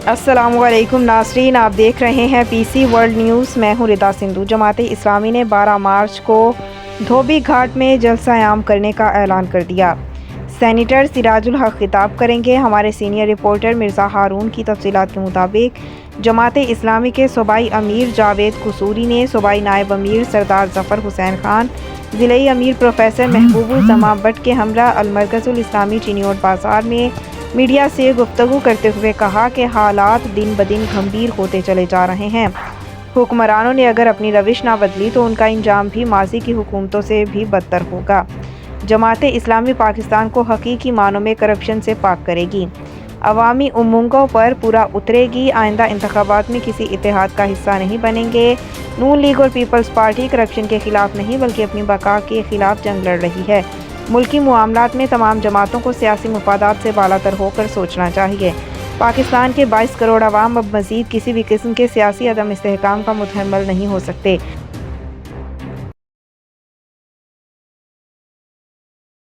السلام علیکم ناظرین، آپ دیکھ رہے ہیں پی سی ورلڈ نیوز۔ میں ہوں ردا سندھو۔ جماعت اسلامی نے 12 مارچ کو دھوبی گھاٹ میں جلسہ عام کرنے کا اعلان کر دیا۔ سینیٹر سراج الحق خطاب کریں گے۔ ہمارے سینئر رپورٹر مرزا ہارون کی تفصیلات کے مطابق جماعت اسلامی کے صوبائی امیر جاوید قصوری نے صوبائی نائب امیر سردار ظفر حسین خان، ضلعی امیر پروفیسر محبوب الزمان بٹ کے ہمراہ المرکزالاسلامی چنیوٹ بازار میں میڈیا سے گفتگو کرتے ہوئے کہا کہ حالات دن بدن گھمبیر ہوتے چلے جا رہے ہیں۔ حکمرانوں نے اگر اپنی روش نہ بدلی تو ان کا انجام بھی ماضی کی حکومتوں سے بھی بدتر ہوگا۔ جماعت اسلامی پاکستان کو حقیقی معنوں میں کرپشن سے پاک کرے گی، عوامی امنگوں پر پورا اترے گی، آئندہ انتخابات میں کسی اتحاد کا حصہ نہیں بنیں گے۔ نون لیگ اور پیپلز پارٹی کرپشن کے خلاف نہیں بلکہ اپنی بقا کے خلاف جنگ لڑ رہی ہے۔ ملکی معاملات میں تمام جماعتوں کو سیاسی مفادات سے بالاتر ہو کر سوچنا چاہیے۔ پاکستان کے 22 کروڑ عوام اب مزید کسی بھی قسم کے سیاسی عدم استحکام کا متحمل نہیں ہو سکتے۔